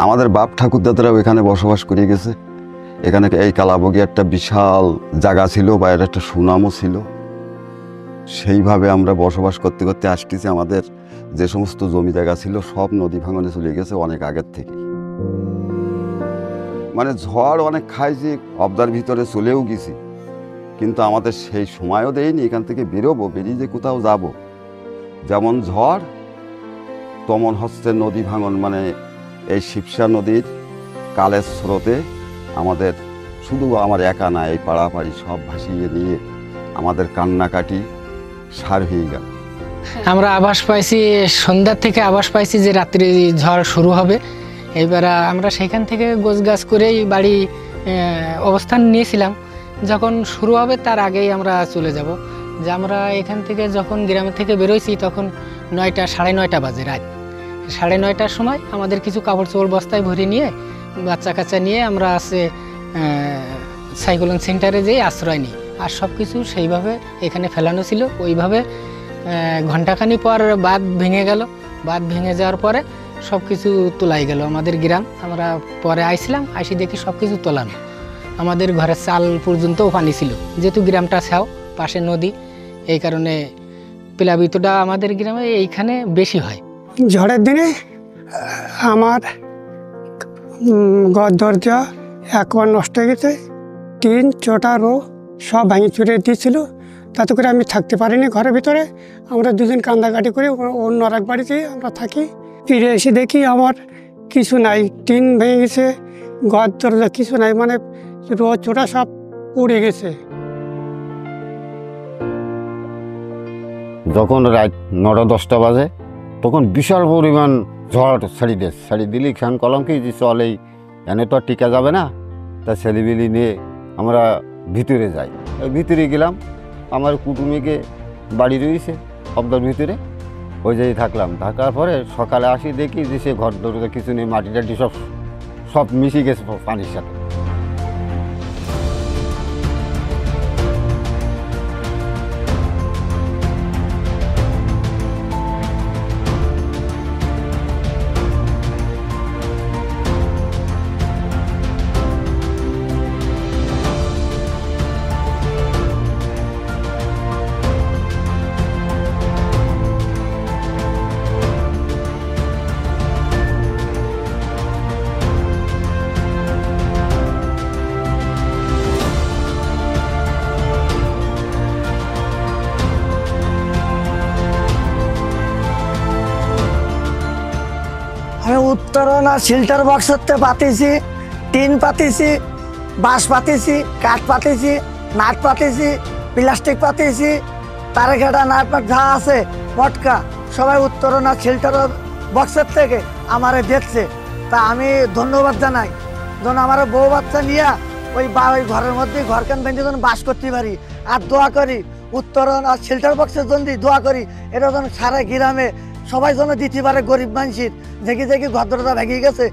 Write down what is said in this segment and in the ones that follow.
আমাদের বাপ ঠাকুরদাদারাও এখানে বসবাস করে গেছে। এখানে এই কালাবগি একটা বিশাল জায়গা ছিল বা এর একটা সুনামও ছিল। সেইভাবে আমরা বসবাস করতে করতে আসতেছি। আমাদের যে সমস্ত জমি জায়গা ছিল সব নদী ভাঙনে চলে গেছে অনেক আগের থেকে। মানে ঝড় অনেক খাইছি, অবদার ভিতরে চলেও গেছি, কিন্তু আমাদের সেই সময়ও দেয়নি এখান থেকে বেরোবো, বেরিয়ে যে কোথাও যাব। যেমন ঝড় তেমন হচ্ছে নদী ভাঙন। মানে এই শিবসা নদীর কালের স্রোতে আমাদের শুধু আমার একা না, এই পাড়াপাড়ি সব ভাসিয়ে নিয়ে আমাদের কান্নাকাটি সার হয়ে গেল। আমরা আভাস পাইছি, সন্ধ্যার থেকে আভাস পাইছি যে রাত্রি ঝড় শুরু হবে। এবার আমরা সেখান থেকে গোছগাছ করেই বাড়ি অবস্থান নিয়েছিলাম। যখন শুরু হবে তার আগেই আমরা চলে যাব। যে আমরা এখান থেকে যখন গ্রামের থেকে বেরোইছি তখন 9টা, 9:30 বাজে, রাত 9:30টার সময় আমাদের কিছু কাপড় চোপড় বস্তায় ভরে নিয়ে বাচ্চা কাচ্চা নিয়ে আমরা সাইক্লোন সেন্টারে যেয়ে আশ্রয় নিই। আর সব কিছু সেইভাবে এখানে ফেলানো ছিল। ওইভাবে ঘণ্টাখানি পর বাঁধ ভেঙে গেল। বাঁধ ভেঙে যাওয়ার পরে সব কিছু তোলাই গেল আমাদের গ্রাম। আমরা পরে আইছিলাম, আইসি দেখি সব কিছু তোলানো। আমাদের ঘরের চাল পর্যন্তও পানি ছিল, যেহেতু গ্রামটা ছাও, পাশে নদী, এই কারণে প্লাবিতটা আমাদের গ্রামে এইখানে বেশি হয়। ঝড়ের দিনে আমার ঘর দরজা একবার নষ্ট হয়ে গেছে, টিন চটা রো সব ভাঙি চুরে দিয়েছিল। তাতে করে আমি থাকতে পারিনি ঘরের ভিতরে। আমরা দুজন কান্দাকাটি করে অন্য আর এক বাড়িতে আমরা থাকি। ফিরে এসে দেখি আমার কিছু নাই, টিন ভেঙে গেছে, ঘর দরজা কিছু নাই, মানে রো চোটা সব উড়ে গেছে। যখন রাত 9-10টা বাজে তখন বিশাল পরিমাণ ঝড় ছাড়ি দিলি খেয়াল করলাম কি যে চল এই এনে তো আর টিকা যাবে না, তা ছেলেবিলি নিয়ে আমরা ভিতরে যাই। ভিতরে গেলাম, আমার কুটুমিকে বাড়ি রয়েছে অবদার ভিতরে, ওই জায়গায় থাকলাম। থাকার পরে সকালে আসি দেখি যে সে ঘর দরজা কিছু নেই, মাটি টাটি সব মিশে গেছে পানির সাথে। আমি উত্তরণ আর শিল্টার বক্সতে পাতিছি, টিন পাতিছি, বাঁশ পাতিছি, কাঠ পাতিছি, নাট পাতিছি, প্লাস্টিক পাতিছি, তারে ঘাটা নাট পাট যা আছে পটকা সবাই উত্তরণ আর শিল্টার বক্সের থেকে আমারে দেখছে। তা আমি ধন্যবাদ জানাই, যেন আমার বউ বাচ্চা নিয়ে ওই ঘরের মধ্যে ঘরখান বেঁধে যেন বাস করতে পারি। আর দোয়া করি উত্তরণ আর শিল্টার বক্সের জন্য দোয়া করি, এটা যেন সারা গ্রামে সবাই যেন দিতে পারে, গরিব মানুষের দেখি দেখি ঘর দরজা ভেঙে গেছে।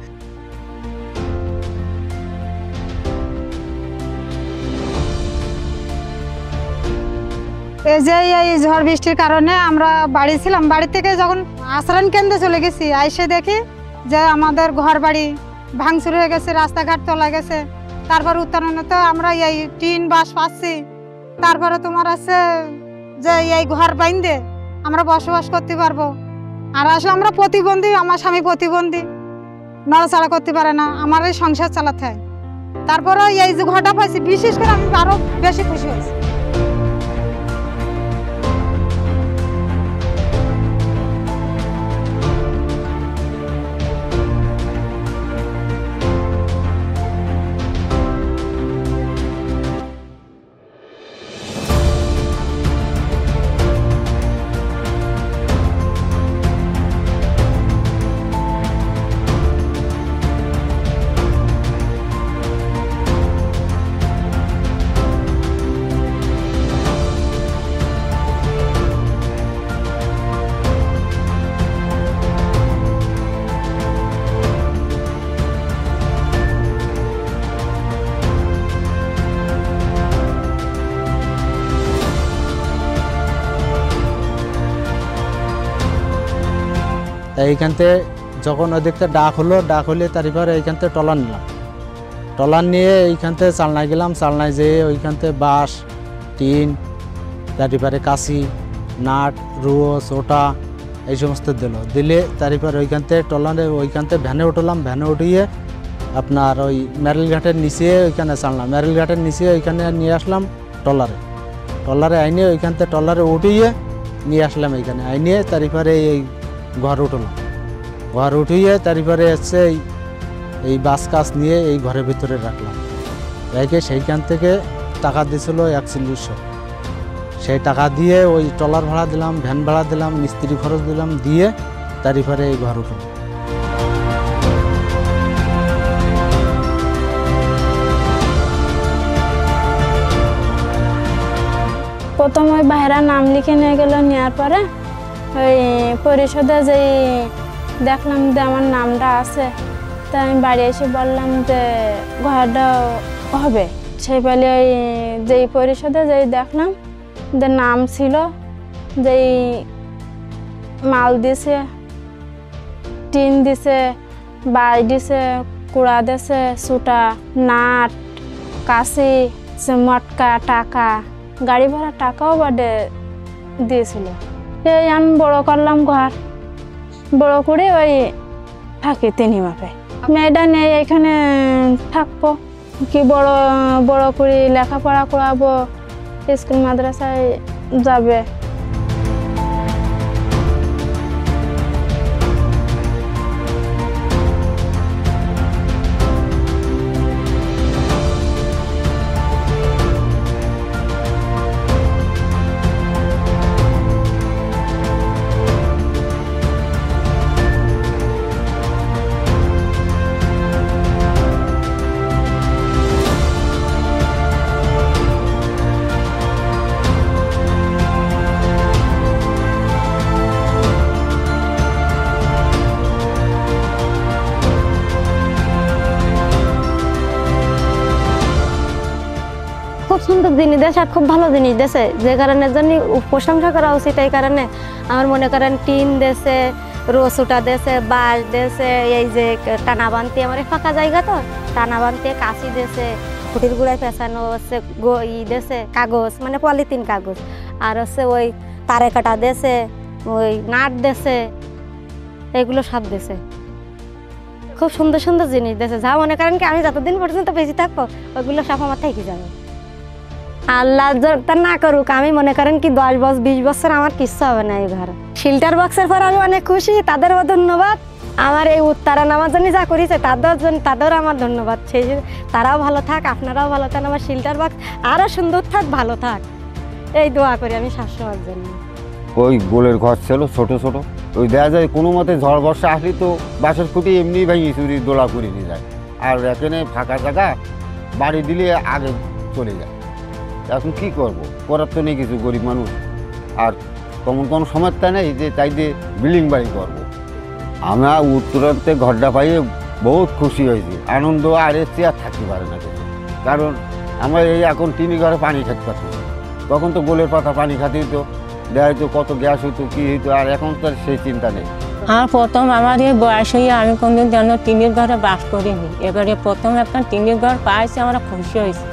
এই যে এই ঝড় বৃষ্টির কারণে আমরা বাড়ি ছিলাম, বাড়ি থেকে যখন আশ্রয়ণ কেন্দ্রে চলে গেছি, আইসে দেখি যে আমাদের ঘর বাড়ি ভাঙচুর হয়ে গেছে, রাস্তাঘাট তোলা গেছে। তারপর উত্তরণে তো আমরা এই টিন বাঁশ পাচ্ছি। তারপরে তোমার আছে যে এই ঘর বাইন্দে আমরা বসবাস করতে পারবো। আর আসলে আমরা প্রতিবন্ধী, আমার স্বামী প্রতিবন্ধী, নড়াচড়া করতে পারে না, আমার এই সংসার চালাতে হয়। তারপরে এই যে ঘরটা পাইছি, বিশেষ করে আমি আরো বেশি খুশি হয়েছি। এইখানতে যখন ওদিকতে ডাক হলো, ডাক হলে তারপরে এইখান থেকে টলার নিলাম, টলার নিয়ে এইখান থেকে চালনায় গেলাম, চালনায় যেয়ে ওইখান থেকে বাঁশ, টিন, তারপরে কাশি, নাট, রুয়ো, চোটা এই সমস্ত দিলে তারপরে ওইখান থেকে টলারে ওইখান থেকে ভ্যানে উঠলাম, ভ্যানে উঠিয়ে আপনার ওই মেরেল ঘাটের নিচে ওইখানে চাললাম, মেরেল ঘাটের নিচে ওইখানে নিয়ে আসলাম টলারে আইনে ওইখান থেকে টলারে উঠিয়ে নিয়ে আসলাম, এইখানে আইনে তারপরে এই ঘর উঠলাম, ঘর উঠিয়ে তারপরে হচ্ছে এই বাস কাজ নিয়ে এই ঘরের ভিতরে রাখলাম, রেখে সেইখান থেকে টাকা দিয়েছিল 4100, সেই টাকা দিয়ে ওই ট্রলার ভাড়া দিলাম, ভ্যান ভাড়া দিলাম, মিস্ত্রি খরচ দিলাম, দিয়ে তারপরে এই ঘর উঠলাম। প্রথম ওই বাইরা নাম লিখে নিয়ে গেল, নেওয়ার পরে ওই পরিষদে যেই দেখলাম যে আমার নামটা আছে, তাই আমি বাড়ি এসে বললাম যে ঘরটা হবে। সেই বলে ওই যেই পরিষদে যেই দেখলাম যে নাম ছিল, যেই মাল দিছে, টিন দিছে, বাঁশ দিছে, কুড়া দিছে, সুটা, নাট, কাশি, মটকা, টাকা, গাড়ি ভাড়া টাকাও বাদে দিয়েছিল। এই আমি বড় করলাম ঘর, বড় করে ওই থাকি 3 মাপে। মেয়েটা নেই এখানে থাকবো, কি বড় বড় করে লেখাপড়া করাবো, স্কুল মাদ্রাসায় যাবে। খুব সুন্দর জিনিস দেশে, খুব ভালো জিনিস দেশে, যে কারণে জন্য প্রশংসা করা উচিত। এই কারণে আমার মনে করেন টিন দেশে, রসুটা দেশে, বাঁশ দেশে, এই যে টানা বান্তি, আমার ফাঁকা জায়গা তো টানা বান্তি, কাশি দেশে, খুঁটির গুঁড়ায় পেঁচানো হচ্ছে দেশে, কাগজ মানে পলিথিন কাগজ, আর হচ্ছে ওই তারে কাটা দেশে, ওই নাট দেশে, এগুলো সব দেশে। খুব সুন্দর সুন্দর জিনিস দেশে, যা মনে করেন কি আমি যতদিন পর্যন্ত বেশি থাকবো ওইগুলো সব আমার থেকে যাবে। আল্লাহ তা না করুক, আমি মনে করেন কি 10 বছর 20 বছর আমার কিচ্ছু হবে না এই ঘর। শিল্টার বক্সের পর আমি অনেক খুশি, তাদেরও ধন্যবাদ। আমার এই উত্তরণ আমার জন্য যা করেছে তাদেরও আমার ধন্যবাদ। সেই তারাও ভালো থাক, আপনারাও ভালো থাক, আমার শিল্টার বক্স আরও সুন্দর থাক, ভালো থাক, এই দোয়া করি আমি সবসময়ের জন্য। ওই গোলের ঘর ছিল ছোট ছোট, ওই দেখা যায় কোনো মতে ঝড় বর্ষা আসলে তো বাঁশের খুঁটি এমনি ভেঙে চুরি দোলা করে নিয়ে যায়, আর এখানে ফাঁকা জায়গা বাড়ি দিলে আগে চলে যায়। এখন কি করব, করার তো নেই কিছু, গরিব মানুষ, আর তেমন কোনো সমস্যা নেই যে তাই দিয়ে বিল্ডিং বাড়ি করবো। আমরা উত্তরান্তে ঘরটা পাইয়ে বহুত খুশি হয়েছি, আনন্দ আর এর চেয়ে আর থাকতে পারে না কিছু। কারণ আমরা এই এখন টিনি ঘরে পানি খেতে পারতাম, তখন তো গোলের পাতা পানি খাতে হতো, দেখা যেত কত গ্যাস হতো, কী হইতো, আর এখন তো সেই চিন্তা নেই। আর প্রথম আমার এই বয়স হয়ে আমি কোনদিন যেন টিনের ঘরে বাস করিনি, এবারে প্রথম একটা টিনের ঘর পাইছি, আমরা খুশি হয়েছি।